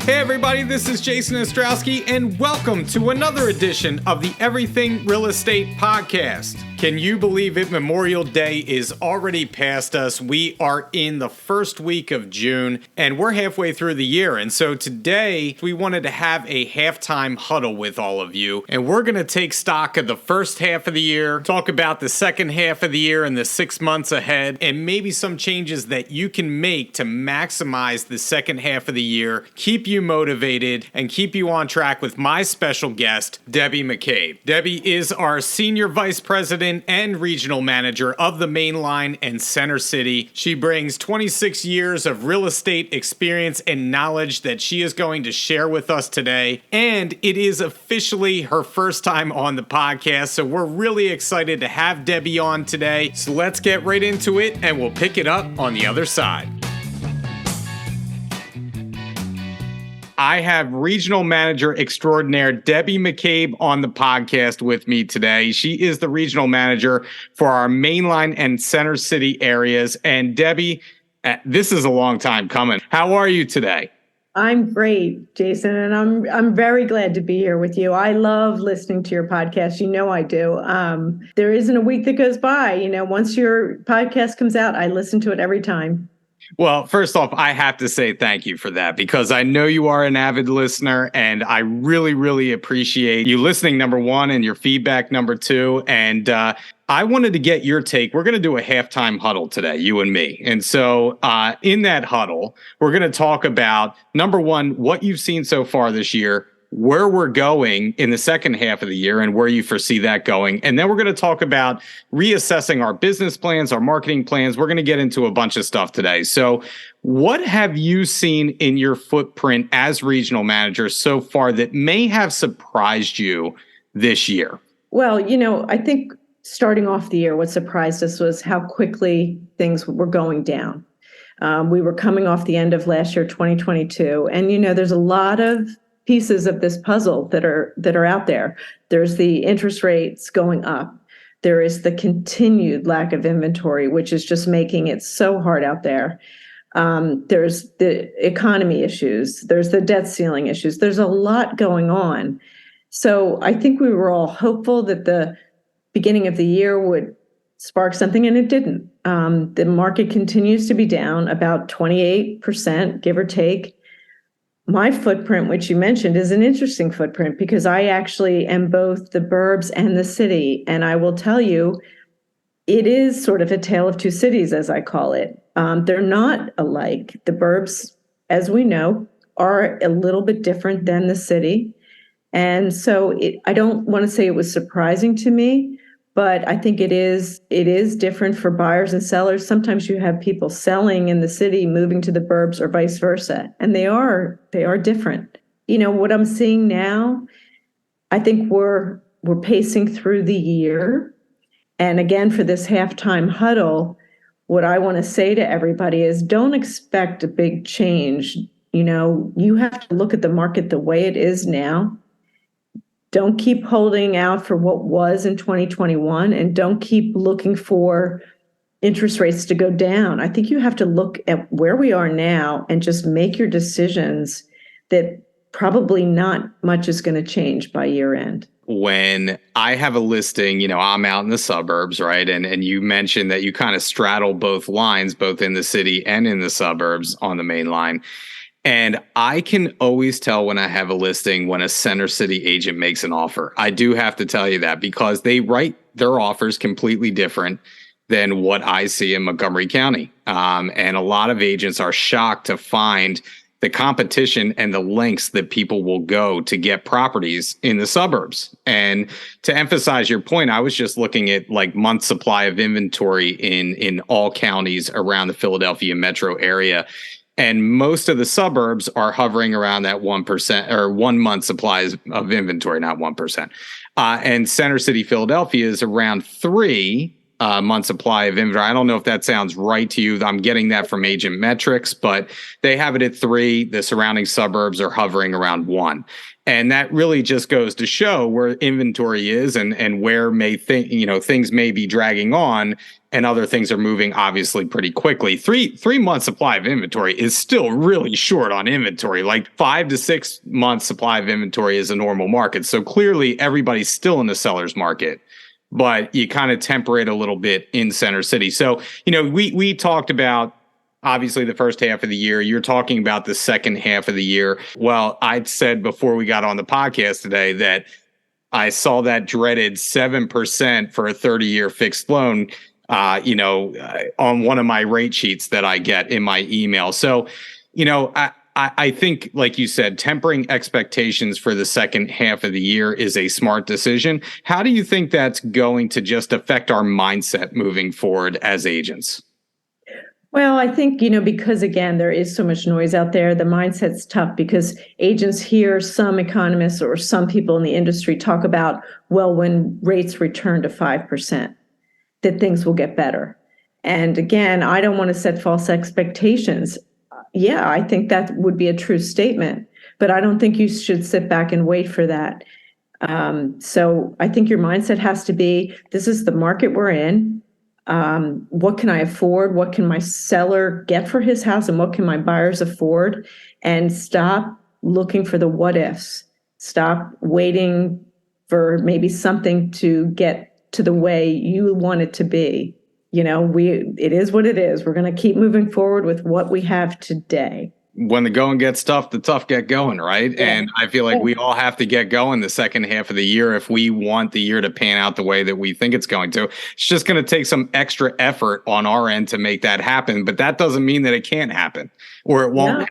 Hey everybody, this is Jason Ostrowski, and welcome to another edition of the Everything Real Estate Podcast. Can you believe it? Memorial Day is already past us. We are in the first week of June, and we're halfway through the year. And so today, we wanted to have a halftime huddle with all of you, and we're going to take stock of the first half of the year, talk about the second half of the year and the 6 months ahead, and maybe some changes that you can make to maximize the second half of the year, keep you motivated, and keep you on track with my special guest, Debbie McCabe. Debbie is our Senior Vice President and Regional Manager of the Mainline and Center City. She brings 26 years of real estate experience and knowledge that she is going to share with us today. And it is officially her first time on the podcast, so we're really excited to have Debbie on today. So let's get right into it, and we'll pick it up on the other side. I have Regional Manager Extraordinaire Debbie McCabe on the podcast with me today. She is the Regional Manager for our Mainline and Center City areas. And Debbie, this is a long time coming. How are you today? I'm great, Jason, and I'm very glad to be here with you. I love listening to your podcast. You know I do. There isn't a week that goes by. Once your podcast comes out, I listen to it every time. Well, first off, I have to say thank you for that, because I know you are an avid listener, and I really, really appreciate you listening, number one, and your feedback, number two. And I wanted to get your take. We're going to do a halftime huddle today, you and me. And so in that huddle, we're going to talk about, number one, what you've seen so far this year, where we're going in the second half of the year and where you foresee that going. And then we're going to talk about reassessing our business plans, our marketing plans. We're going to get into a bunch of stuff today. So what have you seen in your footprint as regional manager so far that may have surprised you this year? Well, I think starting off the year, what surprised us was how quickly things were going down. We were coming off the end of last year, 2022. And, there's a lot of pieces of this puzzle that are out there. There's the interest rates going up. There is the continued lack of inventory, which is just making it so hard out there. There's the economy issues. There's the debt ceiling issues. There's a lot going on. So I think we were all hopeful that the beginning of the year would spark something, and it didn't. The market continues to be down about 28%, give or take. My footprint, which you mentioned, is an interesting footprint because I actually am both the burbs and the city. And I will tell you, it is sort of a tale of two cities, as I call it. They're not alike. The burbs, as we know, are a little bit different than the city. And so I don't want to say it was surprising to me, but I think it is different for buyers and sellers. Sometimes you have people selling in the city, moving to the burbs, or vice versa. And they are different. What I'm seeing now, I think we're pacing through the year. And again, for this halftime huddle, what I want to say to everybody is don't expect a big change. You have to look at the market the way it is now. Don't keep holding out for what was in 2021, and don't keep looking for interest rates to go down. I think you have to look at where we are now and just make your decisions that probably not much is going to change by year end. When I have a listing, I'm out in the suburbs, right? And you mentioned that you kind of straddle both lines, both in the city and in the suburbs on the main line. And I can always tell when I have a listing when a Center City agent makes an offer. I do have to tell you that because they write their offers completely different than what I see in Montgomery County. And a lot of agents are shocked to find the competition and the lengths that people will go to get properties in the suburbs. And to emphasize your point, I was just looking at like month supply of inventory in all counties around the Philadelphia metro area. And most of the suburbs are hovering around that 1% or 1 month supplies of inventory, not 1%. And Center City, Philadelphia is around 3. month supply of inventory. I don't know if that sounds right to you. I'm getting that from Agent Metrics, but they have it at 3. The surrounding suburbs are hovering around 1. And that really just goes to show where inventory is and where things may be dragging on and other things are moving obviously pretty quickly. 3 months supply of inventory is still really short on inventory. Like 5 to 6 months supply of inventory is a normal market. So clearly everybody's still in the seller's market, but you kind of temper it a little bit in Center City. So, we talked about obviously the first half of the year. You're talking about the second half of the year. Well, I'd said before we got on the podcast today that I saw that dreaded 7% for a 30-year fixed loan, on one of my rate sheets that I get in my email. So, I think, like you said, tempering expectations for the second half of the year is a smart decision. How do you think that's going to just affect our mindset moving forward as agents? Well, I think, because again, there is so much noise out there, the mindset's tough because agents hear some economists or some people in the industry talk about, well, when rates return to 5%, that things will get better. And again, I don't want to set false expectations. Yeah, I think that would be a true statement, but I don't think you should sit back and wait for that. So I think your mindset has to be, this is the market we're in. What can I afford? What can my seller get for his house? And what can my buyers afford? And stop looking for the what ifs. Stop waiting for maybe something to get to the way you want it to be. It is what it is. We're going to keep moving forward with what we have today. When the going gets tough, the tough get going, right? Yeah. And I feel like we all have to get going the second half of the year if we want the year to pan out the way that we think it's going to. It's just going to take some extra effort on our end to make that happen, but that doesn't mean that it can't happen or it won't. Yeah.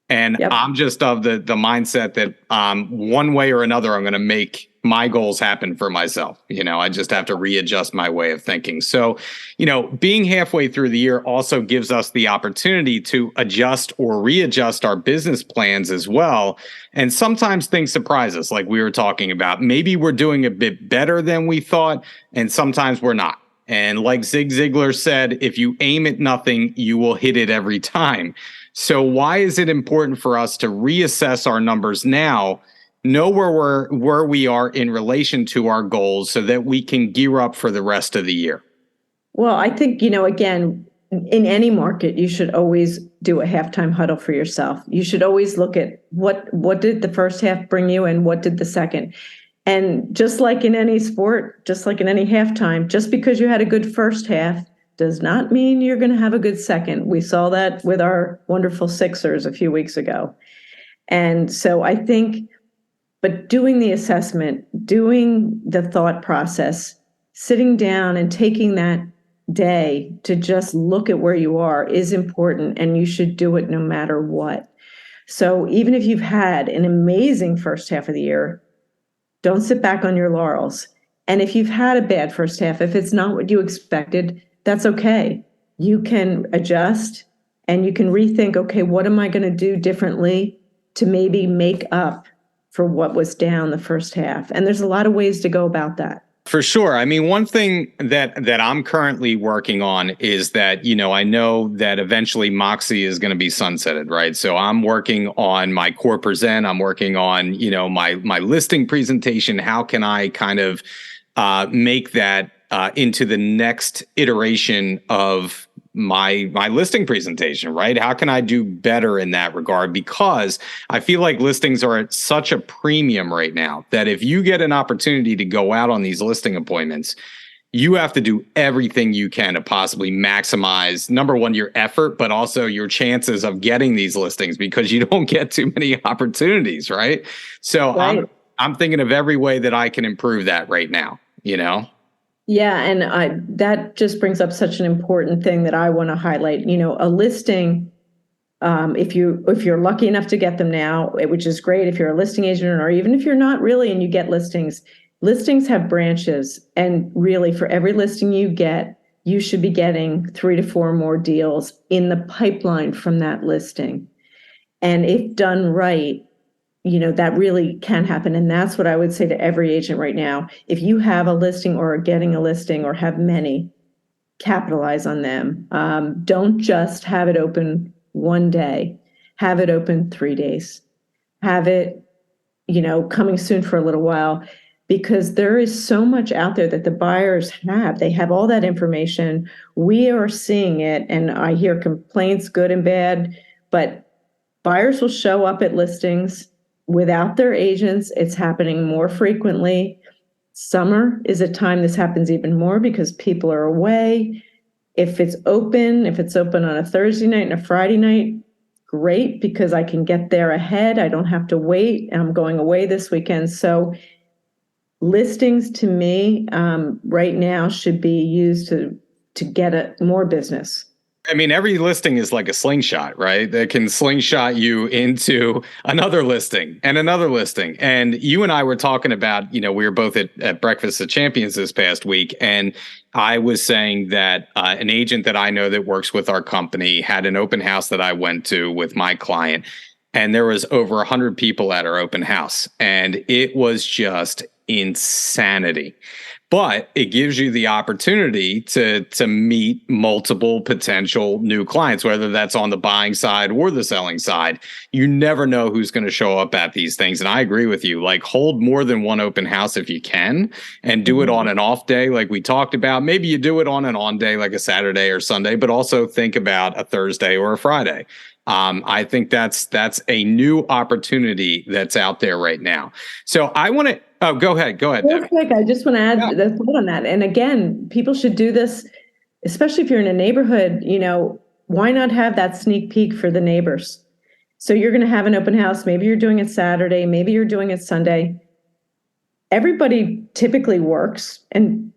And I'm just of the mindset that one way or another, I'm going to make my goals happen for myself. I just have to readjust my way of thinking. So, being halfway through the year also gives us the opportunity to adjust or readjust our business plans as well. And sometimes things surprise us, like we were talking about. Maybe we're doing a bit better than we thought, and sometimes we're not. And like Zig Ziglar said, if you aim at nothing, you will hit it every time. So why is it important for us to reassess our numbers now, know where we are in relation to our goals so that we can gear up for the rest of the year? Well, I think, again, in any market, you should always do a halftime huddle for yourself. You should always look at what did the first half bring you and what did the second. And just like in any sport, just like in any halftime, just because you had a good first half does not mean you're going to have a good second. We saw that with our wonderful Sixers a few weeks ago. And so I think, but doing the assessment, doing the thought process, sitting down and taking that day to just look at where you are is important, and you should do it no matter what. So even if you've had an amazing first half of the year, don't sit back on your laurels. And if you've had a bad first half, if it's not what you expected, that's okay. You can adjust and you can rethink, okay, what am I going to do differently to maybe make up for what was down the first half? And there's a lot of ways to go about that. For sure. I mean, one thing that I'm currently working on is that, I know that eventually Moxie is going to be sunsetted, right? So I'm working on my core present. I'm working on, my listing presentation. How can I kind of make that into the next iteration of my listing presentation, right? How can I do better in that regard? Because I feel like listings are at such a premium right now that if you get an opportunity to go out on these listing appointments, you have to do everything you can to possibly maximize, number one, your effort, but also your chances of getting these listings, because you don't get too many opportunities, right? So right. I'm thinking of every way that I can improve that right now, Yeah, and that just brings up such an important thing that I want to highlight. A listing, if you're lucky enough to get them now, which is great if you're a listing agent, or even if you're not really and you get listings have branches. And really, for every listing you get, you should be getting 3 to 4 more deals in the pipeline from that listing. And if done right, that really can happen. And that's what I would say to every agent right now. If you have a listing or are getting a listing or have many, capitalize on them. Don't just have it open one day, have it open 3 days, have it, coming soon for a little while, because there is so much out there that the buyers have. They have all that information. We are seeing it, and I hear complaints, good and bad, but buyers will show up at listings without their agents. It's happening more frequently. Summer is a time this happens even more because people are away. If it's open on a Thursday night and a Friday night, great, because I can get there ahead. I don't have to wait. I'm going away this weekend. So listings to me right now should be used to get more business. I mean, every listing is like a slingshot, right? That can slingshot you into another listing and another listing. And you and I were talking about, we were both at Breakfast of Champions this past week. And I was saying that an agent that I know that works with our company had an open house that I went to with my client. And there was over 100 people at our open house. And it was just insanity. But it gives you the opportunity to meet multiple potential new clients, whether that's on the buying side or the selling side. You never know who's going to show up at these things. And I agree with you. Like, hold more than one open house if you can, and do it on an off day like we talked about. Maybe you do it on an on day like a Saturday or Sunday, but also think about a Thursday or a Friday. I think that's a new opportunity that's out there right now. So I want to. Oh, go ahead. Real quick, I just want to add the thought on that. And again, people should do this, especially if you're in a neighborhood. Why not have that sneak peek for the neighbors? So you're going to have an open house. Maybe you're doing it Saturday. Maybe you're doing it Sunday. Everybody typically works, and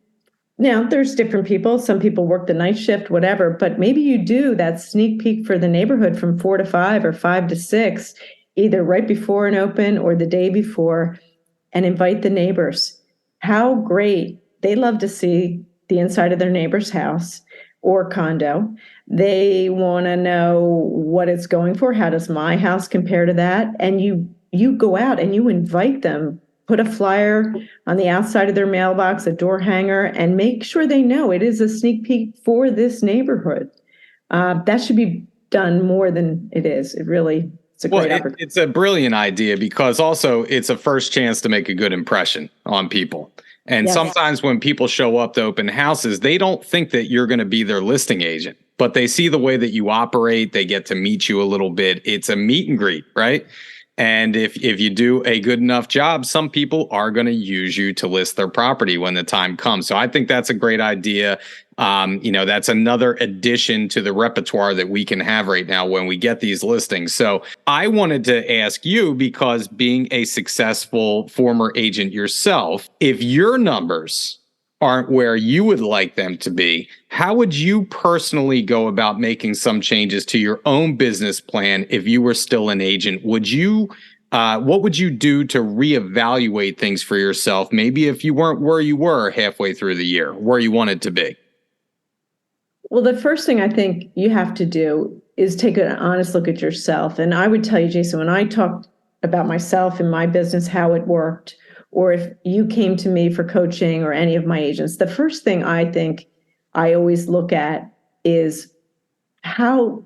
now there's different people. Some people work the night shift, whatever. But maybe you do that sneak peek for the neighborhood from 4 to 5 or 5 to 6, either right before an open or the day before, and invite the neighbors. How great. They love to see the inside of their neighbor's house or condo. They want to know what it's going for. How does my house compare to that? And you go out and you invite them, put a flyer on the outside of their mailbox, a door hanger, and make sure they know it is a sneak peek for this neighborhood. That should be done more than it is. It's a great opportunity. It's a brilliant idea, because also it's a first chance to make a good impression on people. And sometimes when people show up to open houses, they don't think that you're going to be their listing agent, but they see the way that you operate. They get to meet you a little bit. It's a meet and greet, right? And if you do a good enough job, some people are going to use you to list their property when the time comes. So I think that's a great idea. That's another addition to the repertoire that we can have right now when we get these listings. So I wanted to ask you, because being a successful former agent yourself, if your numbers aren't where you would like them to be, how would you personally go about making some changes to your own business plan if you were still an agent? What would you do to reevaluate things for yourself? Maybe if you weren't where you were halfway through the year, where you wanted to be? Well, the first thing I think you have to do is take an honest look at yourself. And I would tell you, Jason, when I talked about myself and my business, how it worked, or if you came to me for coaching or any of my agents, the first thing I think I always look at is how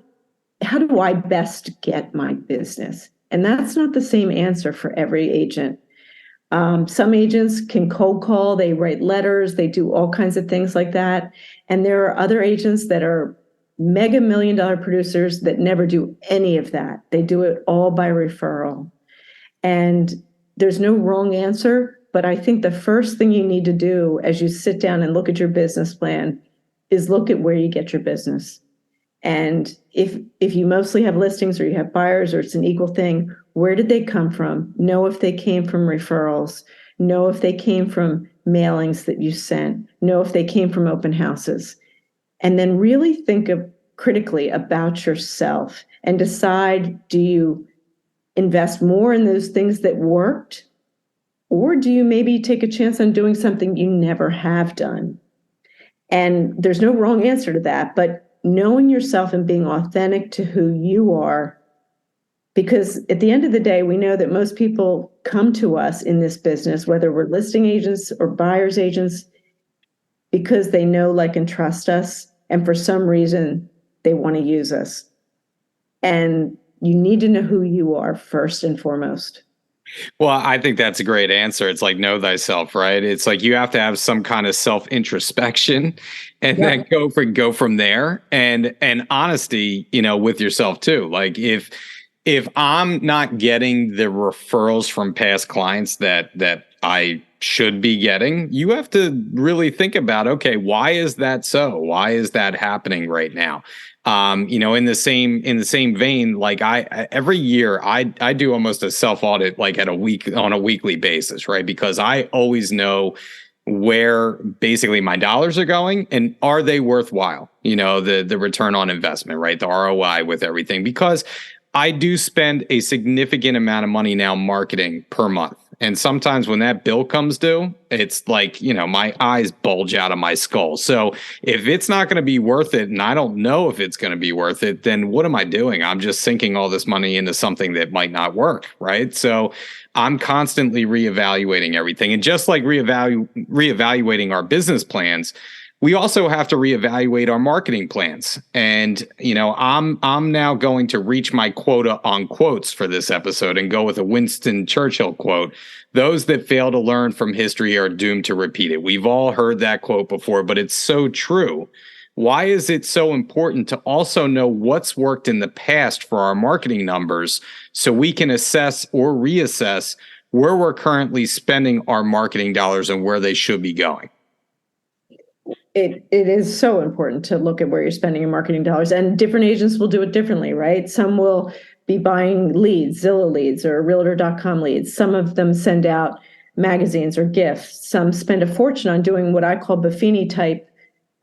do I best get my business? And that's not the same answer for every agent. Some agents can cold call, they write letters, they do all kinds of things like that. And there are other agents that are mega $1 million producers that never do any of that. They do it all by referral. And there's no wrong answer, but I think the first thing you need to do as you sit down and look at your business plan is look at where you get your business. And if you mostly have listings or you have buyers or it's an equal thing, where did they come from? Know if they came from referrals. Know if they came from mailings that you sent. Know if they came from open houses. And then really think critically about yourself and decide, do you invest more in those things that worked? Or do you maybe take a chance on doing something you never have done? And there's no wrong answer to that, but knowing yourself and being authentic to who you are, because at the end of the day, we know that most people come to us in this business, whether we're listing agents or buyer's agents, because they know, like, and trust us. And for some reason, they want to use us. And you need to know who you are first and foremost. Well, I think that's a great answer. It's like know thyself, right? It's like you have to have some kind of self introspection and then go from there. And honesty, with yourself too. Like if I'm not getting the referrals from past clients that I should be getting, you have to really think about, okay, why is that so? Why is that happening right now? In the same vein, like every year I do almost a self audit, like on a weekly basis, right? Because I always know where basically my dollars are going and are they worthwhile, the return on investment, right? The ROI with everything, because I do spend a significant amount of money now marketing per month. And sometimes when that bill comes due, it's like, my eyes bulge out of my skull. So if it's not going to be worth it, and I don't know if it's going to be worth it, then what am I doing? I'm just sinking all this money into something that might not work, right? So I'm constantly reevaluating everything. And just like reevaluating our business plans, we also have to reevaluate our marketing plans. And, I'm now going to reach my quota on quotes for this episode and go with a Winston Churchill quote. Those that fail to learn from history are doomed to repeat it. We've all heard that quote before, but it's so true. Why is it so important to also know what's worked in the past for our marketing numbers so we can assess or reassess where we're currently spending our marketing dollars and where they should be going? It is so important to look at where you're spending your marketing dollars, and different agents will do it differently, right? Some will be buying leads, Zillow leads or Realtor.com leads. Some of them send out magazines or gifts. Some spend a fortune on doing what I call Buffini type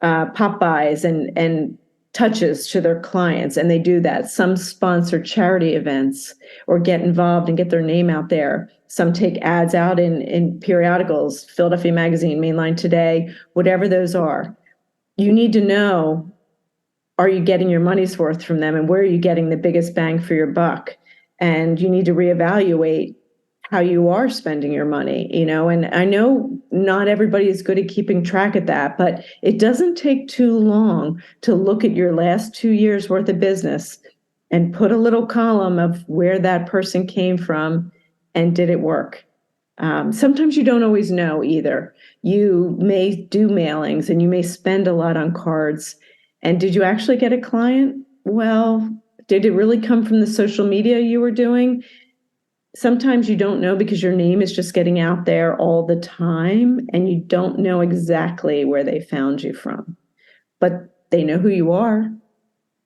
pop buys and touches to their clients, and they do that. Some sponsor charity events or get involved and get their name out there. Some take ads out in periodicals, Philadelphia Magazine, Mainline Today, whatever those are. You need to know, are you getting your money's worth from them, and where are you getting the biggest bang for your buck? And you need to reevaluate how you are spending your money, and I know not everybody is good at keeping track of that, but it doesn't take too long to look at your last 2 years worth of business and put a little column of where that person came from and did it work. Sometimes you don't always know either. You may do mailings and you may spend a lot on cards. And did you actually get a client? Well, did it really come from the social media you were doing? Sometimes you don't know because your name is just getting out there all the time and you don't know exactly where they found you from, but they know who you are.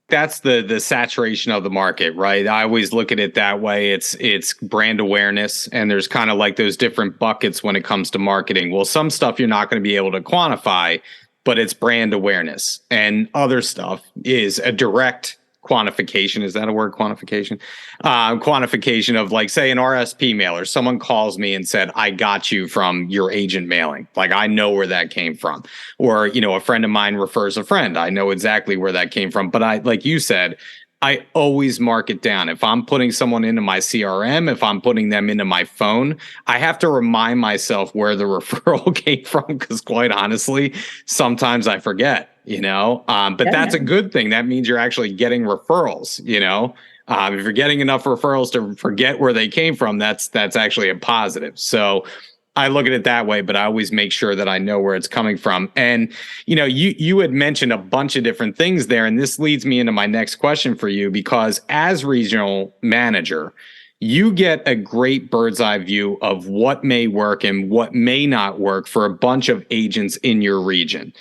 That's the saturation of the market, right? I always look at it that way. It's brand awareness, and there's kind of like those different buckets when it comes to marketing. Well, some stuff you're not going to be able to quantify, but it's brand awareness, and other stuff is a direct quantification. Is that a word? Quantification? Quantification of, like, say, an RSP mailer. Someone calls me and said, I got you from your agent mailing. Like, I know where that came from. Or, a friend of mine refers a friend. I know exactly where that came from. But I, like you said, I always mark it down. If I'm putting someone into my CRM, if I'm putting them into my phone, I have to remind myself where the referral came from, because quite honestly, sometimes I forget, but that's a good thing. That means you're actually getting referrals, if you're getting enough referrals to forget where they came from, that's actually a positive. So I look at it that way, but I always make sure that I know where it's coming from. And, you had mentioned a bunch of different things there, and this leads me into my next question for you, because as regional manager, you get a great bird's eye view of what may work and what may not work for a bunch of agents in your region.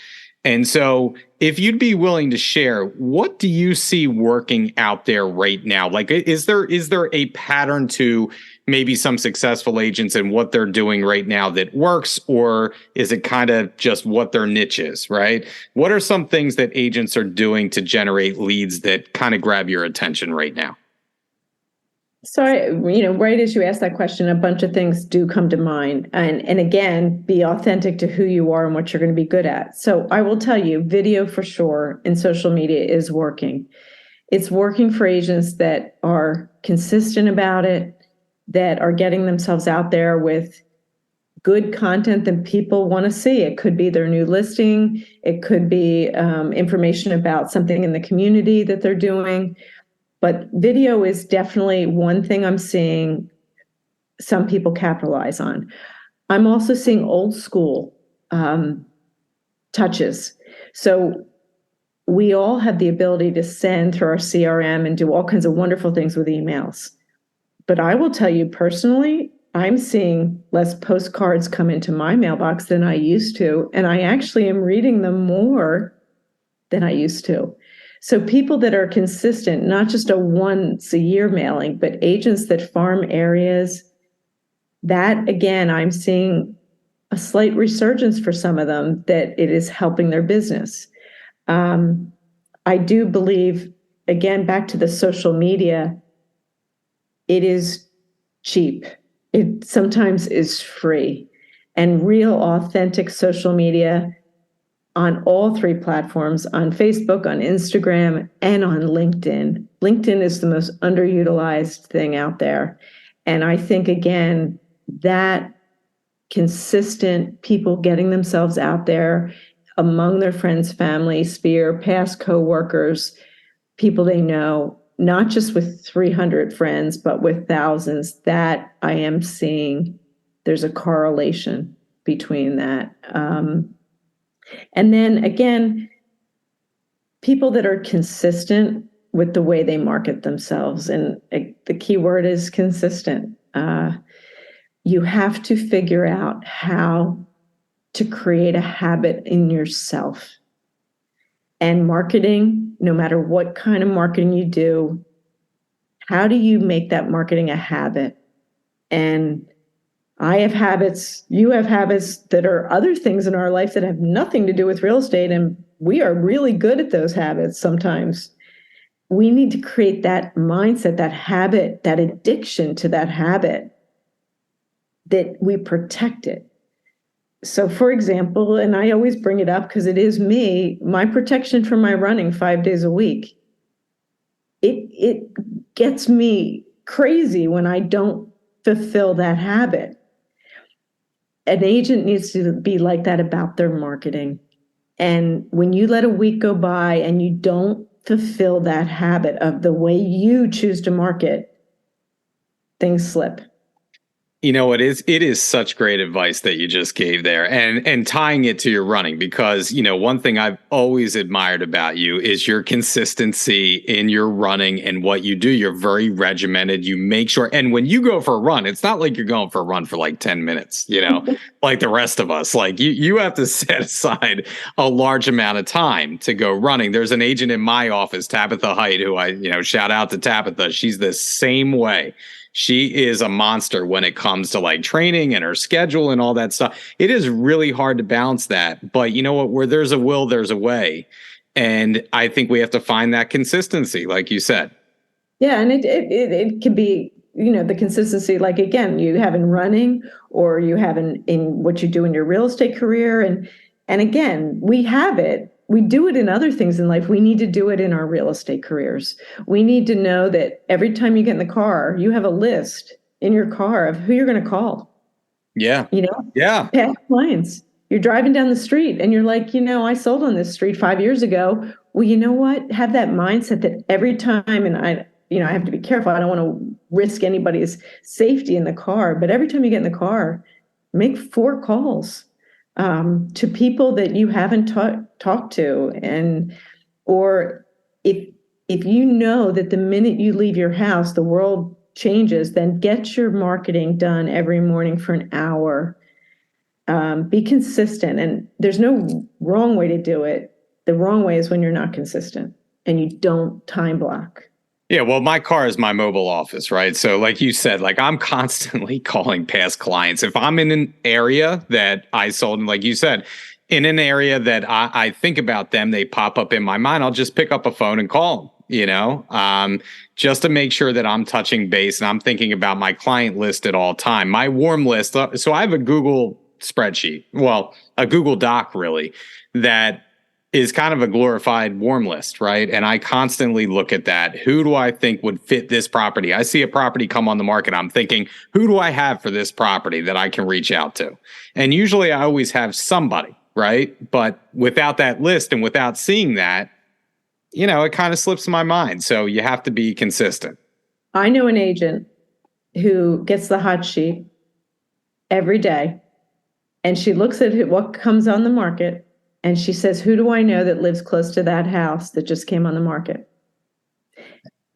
And so if you'd be willing to share, what do you see working out there right now? Like, is there a pattern to maybe some successful agents and what they're doing right now that works, or is it kind of just what their niche is, right? What are some things that agents are doing to generate leads that kind of grab your attention right now? So, right as you ask that question, a bunch of things do come to mind. And again, be authentic to who you are and what you're going to be good at. So I will tell you, video for sure and social media is working. It's working for agents that are consistent about it, that are getting themselves out there with good content that people want to see. It could be their new listing. It could be information about something in the community that they're doing. But video is definitely one thing I'm seeing some people capitalize on. I'm also seeing old school touches. So we all have the ability to send through our CRM and do all kinds of wonderful things with emails. But I will tell you personally, I'm seeing less postcards come into my mailbox than I used to. And I actually am reading them more than I used to. So people that are consistent, not just a once a year mailing, but agents that farm areas, that again, I'm seeing a slight resurgence for some of them that it is helping their business. I do believe, again, back to the social media, it is cheap. It sometimes is free. And real, authentic social media on all three platforms, on Facebook, on Instagram, and on LinkedIn. LinkedIn is the most underutilized thing out there. And I think, again, that consistent people getting themselves out there among their friends, family, sphere, past coworkers, people they know, not just with 300 friends, but with thousands, that I am seeing there's a correlation between that. And then again, people that are consistent with the way they market themselves. And the key word is consistent. You have to figure out how to create a habit in yourself. And marketing, no matter what kind of marketing you do, how do you make that marketing a habit? And I have habits, you have habits that are other things in our life that have nothing to do with real estate, and we are really good at those habits sometimes. We need to create that mindset, that habit, that addiction to that habit, that we protect it. So for example, and I always bring it up because it is me, my protection for my running 5 days a week, it gets me crazy when I don't fulfill that habit. An agent needs to be like that about their marketing. And when you let a week go by and you don't fulfill that habit of the way you choose to market, things slip. You know, it is such great advice that you just gave there, and tying it to your running, because, you know, one thing I've always admired about you is your consistency in your running and what you do. You're very regimented. You make sure, and when you go for a run, it's not like you're going for a run for like 10 minutes, you know, like the rest of us. Like you have to set aside a large amount of time to go running. There's an agent in my office, Tabitha Height, who shout out to Tabitha. She's the same way. She is a monster when it comes to like training and her schedule and all that stuff. It is really hard to balance that. But you know what? Where there's a will, there's a way. And I think we have to find that consistency, like you said. Yeah, and it can be, the consistency, like, again, you have in running, or you have in what you do in your real estate career. And again, we have it. We do it in other things in life. We need to do it in our real estate careers. We need to know that every time you get in the car, you have a list in your car of who you're going to call. Yeah. Yeah. Past clients. You're driving down the street and you're like, I sold on this street 5 years ago. Well, you know what? Have that mindset that every time, and I have to be careful. I don't want to risk anybody's safety in the car, but every time you get in the car, make 4 calls. To people that you haven't talked to, or if you know that the minute you leave your house, the world changes, then get your marketing done every morning for an hour. Be consistent, and there's no wrong way to do it. The wrong way is when you're not consistent and you don't time block. Yeah, well, my car is my mobile office, right? So like you said, like I'm constantly calling past clients. If I'm in an area that I sold, and like you said, in an area that I think about them, they pop up in my mind, I'll just pick up a phone and call them, just to make sure that I'm touching base and I'm thinking about my client list at all time. My warm list, so I have a Google spreadsheet, well, a Google Doc really, that is kind of a glorified warm list, right? And I constantly look at that. Who do I think would fit this property? I see a property come on the market. I'm thinking, who do I have for this property that I can reach out to? And usually I always have somebody, right? But without that list and without seeing that, it kind of slips my mind. So you have to be consistent. I know an agent who gets the hot sheet every day, and she looks at what comes on the market, and she says, who do I know that lives close to that house that just came on the market?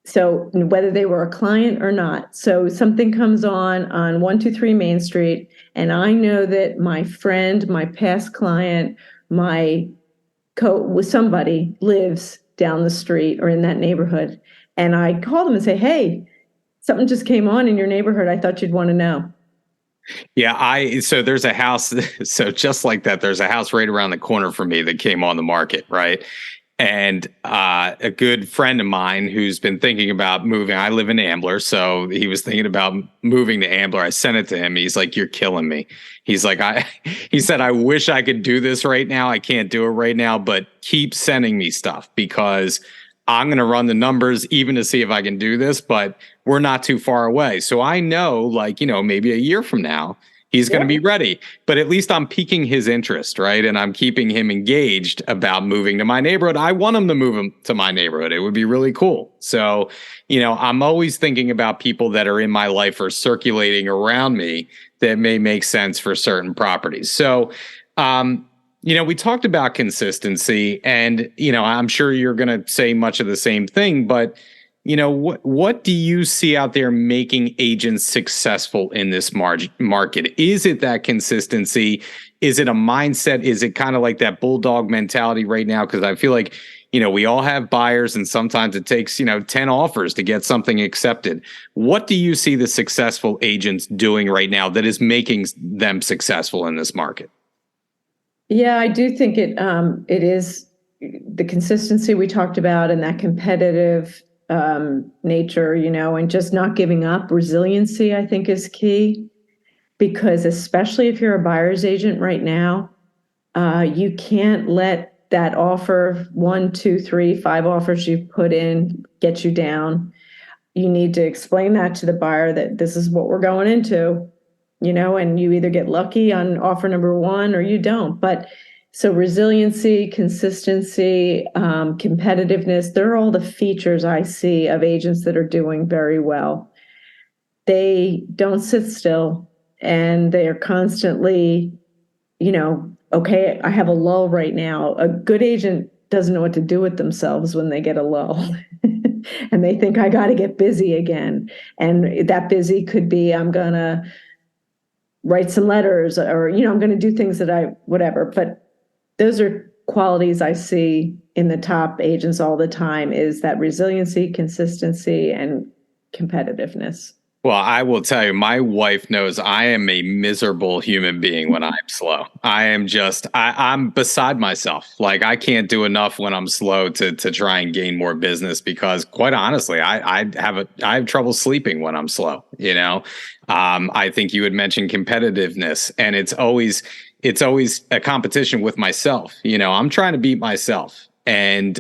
So whether they were a client or not. So something comes on 123 Main Street, and I know that my friend, my past client, with somebody lives down the street or in that neighborhood. And I call them and say, hey, something just came on in your neighborhood. I thought you'd want to know. Yeah, so there's a house. So just like that, there's a house right around the corner from me that came on the market, right? And a good friend of mine who's been thinking about moving. I live in Ambler, so he was thinking about moving to Ambler. I sent it to him. He's like, "You're killing me." He's like, he said, "I wish I could do this right now. I can't do it right now, but keep sending me stuff because I'm going to run the numbers even to see if I can do this, but we're not too far away." So I know, maybe a year from now, he's going to be ready, but at least I'm piquing his interest, right? And I'm keeping him engaged about moving to my neighborhood. I want him to move to my neighborhood. It would be really cool. So, I'm always thinking about people that are in my life or circulating around me that may make sense for certain properties. So, we talked about consistency, and, I'm sure you're going to say much of the same thing, but what do you see out there making agents successful in this market? Is it that consistency? Is it a mindset? Is it kind of like that bulldog mentality right now? Because I feel like, we all have buyers, and sometimes it takes, 10 offers to get something accepted. What do you see the successful agents doing right now that is making them successful in this market? Yeah, I do think it is the consistency we talked about, and that competitive nature, and just not giving up. Resiliency, I think, is key, because especially if you're a buyer's agent right now, you can't let that offer, 1, 2, 3, 5 offers you put in, get you down. You need to explain that to the buyer that this is what we're going into, and you either get lucky on offer number 1 or you don't. But so resiliency, consistency, competitiveness, they're all the features I see of agents that are doing very well. They don't sit still, and they are constantly, okay, I have a lull right now. A good agent doesn't know what to do with themselves when they get a lull. And they think, I got to get busy again. And that busy could be, I'm going to write some letters, or, I'm going to do things whatever. But those are qualities I see in the top agents all the time, is that resiliency, consistency, and competitiveness. Well, I will tell you, my wife knows I am a miserable human being when I'm slow. I'm beside myself. Like, I can't do enough when I'm slow to try and gain more business, because quite honestly, I have trouble sleeping when I'm slow. I think you had mentioned competitiveness, and it's always a competition with myself. I'm trying to beat myself. And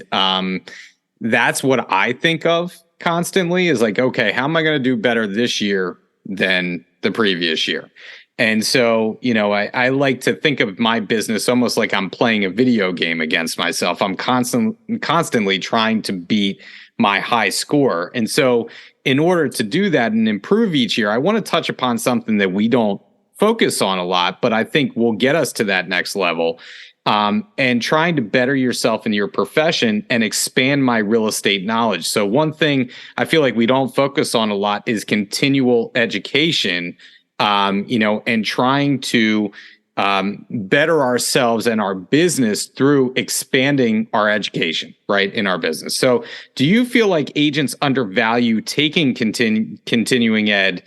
that's what I think of constantly, is like, okay, how am I going to do better this year than the previous year? And so, I like to think of my business almost like I'm playing a video game against myself. I'm constantly trying to beat my high score. And so in order to do that and improve each year, I want to touch upon something that we don't focus on a lot, but I think will get us to that next level. And trying to better yourself in your profession and expand my real estate knowledge. So one thing I feel like we don't focus on a lot is continual education, and trying to better ourselves and our business through expanding our education, right, in our business. So do you feel like agents undervalue taking continuing ed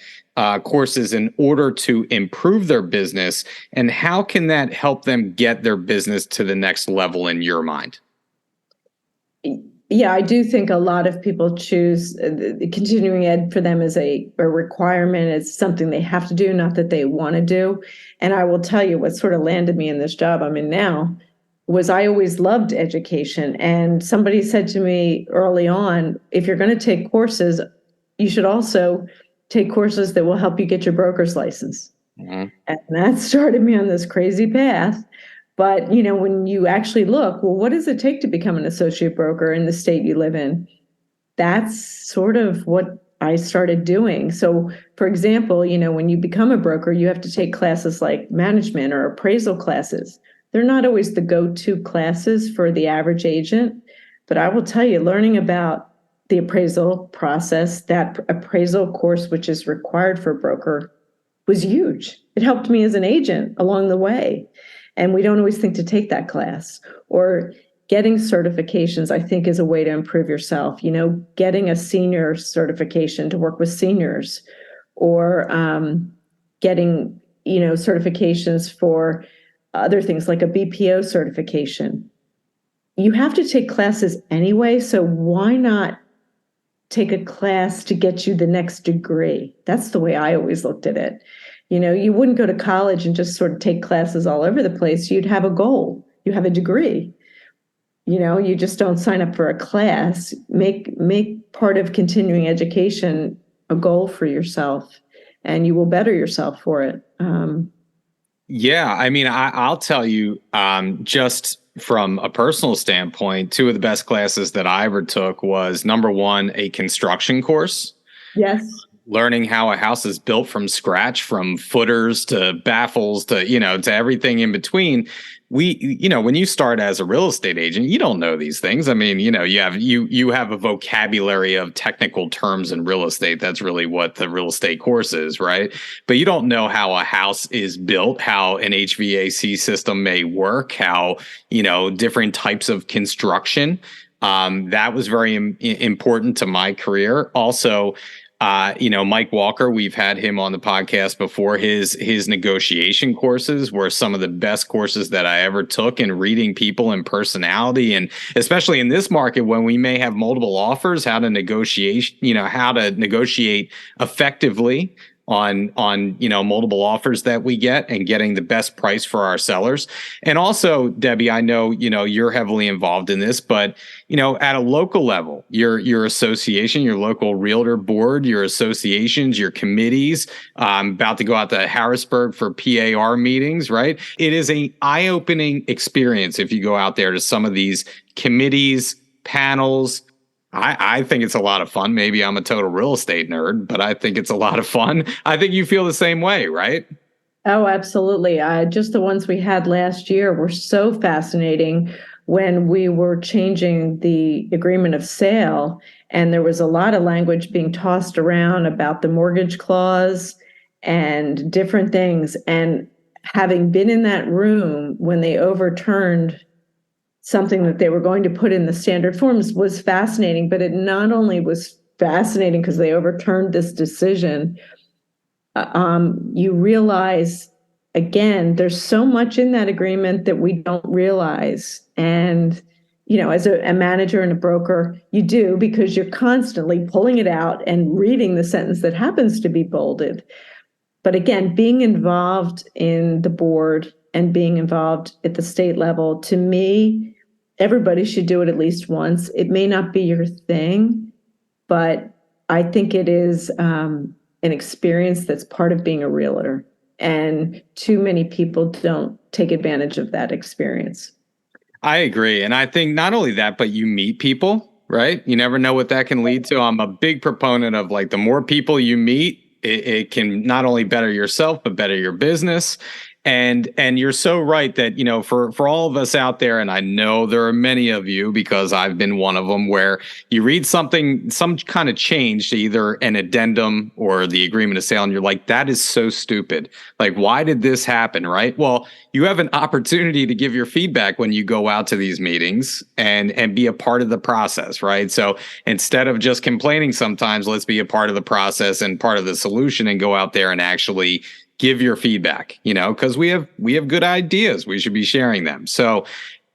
courses in order to improve their business, and how can that help them get their business to the next level in your mind? Yeah, I do think a lot of people choose continuing ed for them as a requirement. It's something they have to do, not that they want to do. And I will tell you what sort of landed me in this job I'm in now. was I always loved education. And somebody said to me early on, if you're going to take courses, you should also take courses that will help you get your broker's license. Mm-hmm. And that started me on this crazy path. But, when you actually look, well, what does it take to become an associate broker in the state you live in? That's sort of what I started doing. So, for example, when you become a broker, you have to take classes like management or appraisal classes. They're not always the go-to classes for the average agent, but I will tell you, learning about the appraisal process, that appraisal course, which is required for a broker, was huge. It helped me as an agent along the way. And we don't always think to take that class. Or getting certifications, I think, is a way to improve yourself. Getting a senior certification to work with seniors, or getting, certifications for other things like a BPO certification. You have to take classes anyway, so why not take a class to get you the next degree? That's the way I always looked at it. You wouldn't go to college and just sort of take classes all over the place. You'd have a goal. You have a degree. You just don't sign up for a class. Make part of continuing education a goal for yourself, and you will better yourself for it. Yeah, I mean, I'll tell you, just from a personal standpoint, two of the best classes that I ever took was, number one, a construction course. Yes. Learning how a house is built from scratch, from footers to baffles to, to everything in between. When you start as a real estate agent, you don't know these things. I mean, you have a vocabulary of technical terms in real estate. That's really what the real estate course is, right? But you don't know how a house is built, how an HVAC system may work, how, different types of construction. That was very important to my career. Also, Mike Walker, we've had him on the podcast before. His negotiation courses were some of the best courses that I ever took in reading people and personality. And especially in this market, when we may have multiple offers, how to negotiate effectively on multiple offers that we get, and getting the best price for our sellers. And also, Debbie, I know, you're heavily involved in this, but, at a local level, your association, your local realtor board, your associations, your committees, about to go out to Harrisburg for PAR meetings, right? It is an eye-opening experience if you go out there to some of these committees, panels. I think it's a lot of fun. Maybe I'm a total real estate nerd, but I think it's a lot of fun. I think you feel the same way, right? Oh, absolutely. Just the ones we had last year were so fascinating when we were changing the agreement of sale. And there was a lot of language being tossed around about the mortgage clause and different things. And having been in that room when they overturned something that they were going to put in the standard forms was fascinating. But it not only was fascinating because they overturned this decision, you realize, again, there's so much in that agreement that we don't realize. And, as a manager and a broker, you do, because you're constantly pulling it out and reading the sentence that happens to be bolded. But again, being involved in the board and being involved at the state level, to me, everybody should do it at least once. It may not be your thing, but I think it is an experience that's part of being a realtor. And too many people don't take advantage of that experience. I agree. And I think not only that, but you meet people, right? You never know what that can lead to. I'm a big proponent of, like, the more people you meet, it can not only better yourself, but better your business. And you're so right that, for all of us out there, and I know there are many of you because I've been one of them, where you read something, some kind of change to either an addendum or the agreement of sale, and you're like, that is so stupid. Like, why did this happen, right? Well, you have an opportunity to give your feedback when you go out to these meetings and be a part of the process, right? So instead of just complaining sometimes, let's be a part of the process and part of the solution and go out there and actually give your feedback, because we have good ideas. We should be sharing them. So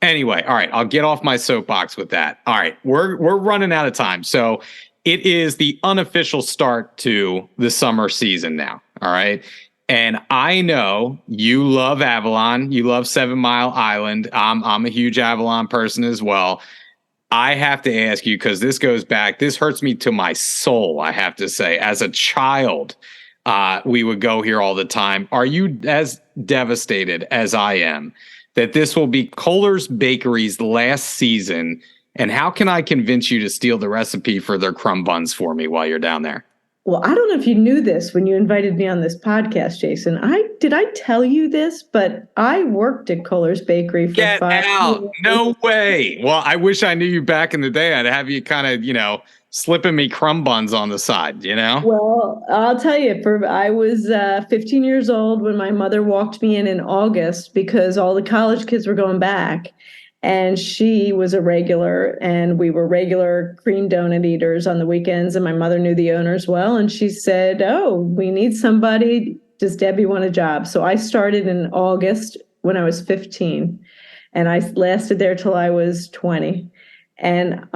anyway, all right, I'll get off my soapbox with that. All right, we're running out of time. So it is the unofficial start to the summer season now. All right. And I know you love Avalon. You love 7 Mile Island. I'm a huge Avalon person as well. I have to ask you, because this hurts me to my soul, I have to say. As a child, we would go here all the time. Are you as devastated as I am that this will be Kohler's Bakery's last season? And how can I convince you to steal the recipe for their crumb buns for me while you're down there? Well, I don't know if you knew this when you invited me on this podcast, Jason. Did I tell you this? But I worked at Kohler's Bakery for Get 5 out. years. No way. Well, I wish I knew you back in the day. I'd have you kind of, slipping me crumb buns on the side, Well, I'll tell you, I was 15 years old when my mother walked me in August because all the college kids were going back. And she was a regular, and we were regular cream donut eaters on the weekends. And my mother knew the owners well. And she said, "Oh, we need somebody. Does Debbie want a job?" So I started in August when I was 15. And I lasted there till I was 20. And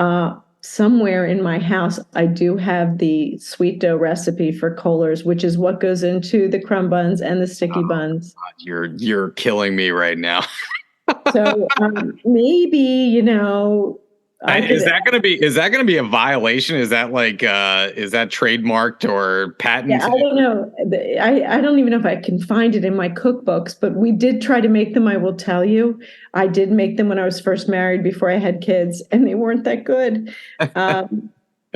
somewhere in my house, I do have the sweet dough recipe for Kohler's, which is what goes into the crumb buns and the sticky buns. God, you're killing me right now. So maybe, is that going to be a violation? Is that is that trademarked or patented? Yeah, I don't know. I don't even know if I can find it in my cookbooks, but we did try to make them. I will tell you, I did make them when I was first married before I had kids, and they weren't that good.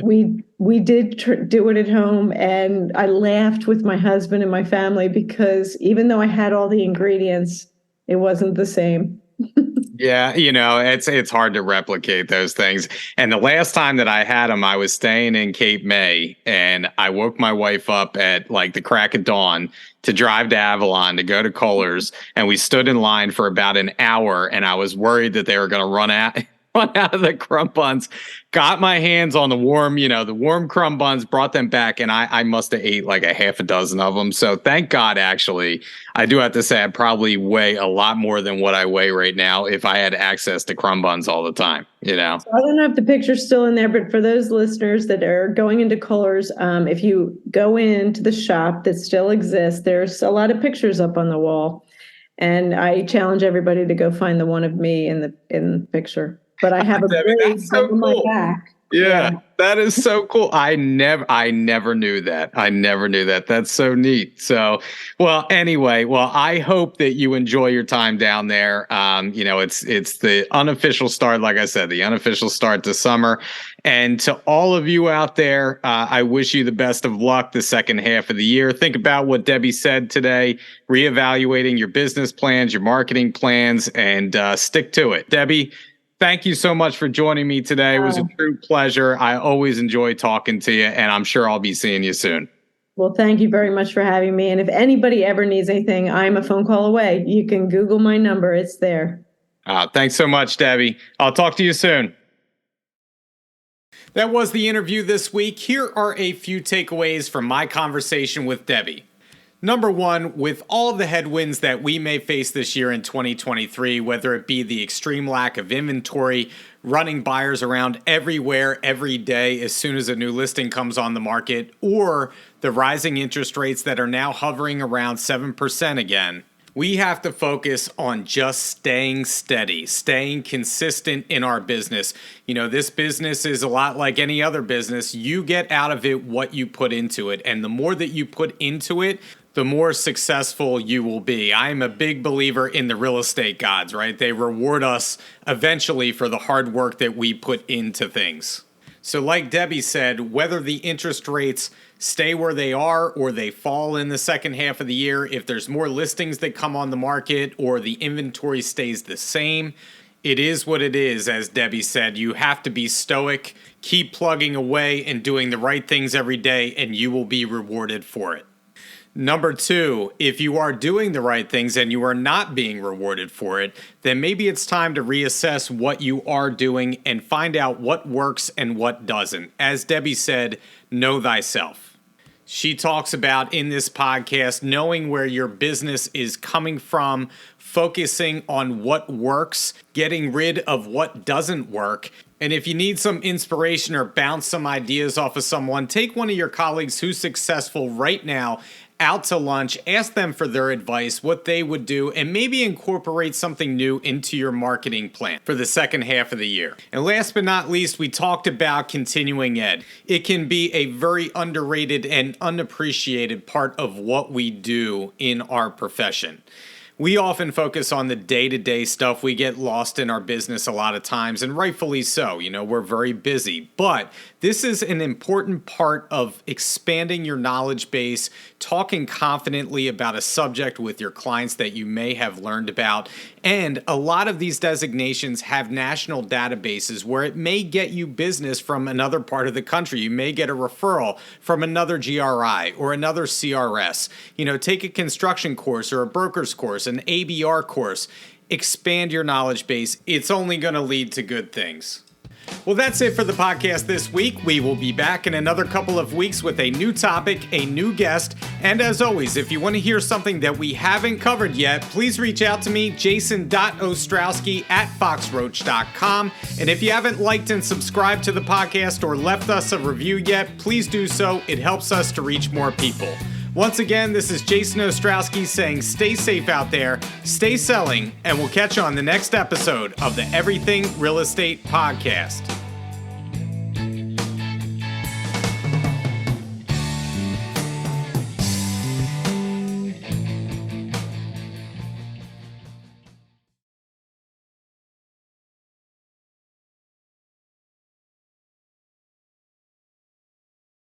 We did do it at home, and I laughed with my husband and my family because even though I had all the ingredients, it wasn't the same. Yeah, it's hard to replicate those things. And the last time that I had them, I was staying in Cape May, and I woke my wife up at the crack of dawn to drive to Avalon to go to Kohler's, and we stood in line for about an hour, and I was worried that they were going to run out of the crumb buns. Got my hands on the warm crumb buns, brought them back, and I must have ate like a half a dozen of them. So thank God, actually, I do have to say I probably weigh a lot more than what I weigh right now if I had access to crumb buns all the time, So I don't know if the picture's still in there, but for those listeners that are going into Kohler's, if you go into the shop that still exists, there's a lot of pictures up on the wall. And I challenge everybody to go find the one of me in the picture. But I have a braid so on my back. Yeah, that is so cool. I never knew that. I never knew that. That's so neat. So, well, anyway, I hope that you enjoy your time down there. It's the unofficial start, like I said, the unofficial start to summer. And to all of you out there, I wish you the best of luck the second half of the year. Think about what Debbie said today, reevaluating your business plans, your marketing plans, and stick to it. Debbie, thank you so much for joining me today. It was a true pleasure. I always enjoy talking to you, and I'm sure I'll be seeing you soon. Well, thank you very much for having me. And if anybody ever needs anything, I'm a phone call away. You can Google my number. It's there. Thanks so much, Debbie. I'll talk to you soon. That was the interview this week. Here are a few takeaways from my conversation with Debbie. Number one, with all the headwinds that we may face this year in 2023, whether it be the extreme lack of inventory, running buyers around everywhere every day as soon as a new listing comes on the market, or the rising interest rates that are now hovering around 7% again, we have to focus on just staying steady, staying consistent in our business. This business is a lot like any other business. You get out of it what you put into it. And the more that you put into it, the more successful you will be. I'm a big believer in the real estate gods, right? They reward us eventually for the hard work that we put into things. So like Debbie said, whether the interest rates stay where they are or they fall in the second half of the year, if there's more listings that come on the market or the inventory stays the same, it is what it is. As Debbie said, you have to be stoic, keep plugging away and doing the right things every day, and you will be rewarded for it. Number two, if you are doing the right things and you are not being rewarded for it, then maybe it's time to reassess what you are doing and find out what works and what doesn't. As Debbie said, know thyself. She talks about in this podcast knowing where your business is coming from, focusing on what works, getting rid of what doesn't work. And if you need some inspiration or bounce some ideas off of someone, take one of your colleagues who's successful right now out to lunch, ask them for their advice, what they would do, and maybe incorporate something new into your marketing plan for the second half of the year. And last but not least, we talked about continuing ed. It can be a very underrated and unappreciated part of what we do in our profession. We often focus on the day-to-day stuff. We get lost in our business a lot of times, and rightfully so. We're very busy. But this is an important part of expanding your knowledge base, talking confidently about a subject with your clients that you may have learned about. And a lot of these designations have national databases where it may get you business from another part of the country. You may get a referral from another GRI or another CRS. Take a construction course or a broker's course, an ABR course. Expand your knowledge base. It's only going to lead to good things. Well, that's it for the podcast this week. We will be back in another couple of weeks with a new topic, a new guest. And as always, if you want to hear something that we haven't covered yet, please reach out to me, jason.ostrowski@foxroach.com. And if you haven't liked and subscribed to the podcast or left us a review yet, please do so. It helps us to reach more people. Once again, this is Jason Ostrowski saying stay safe out there, stay selling, and we'll catch you on the next episode of the Everything Real Estate Podcast.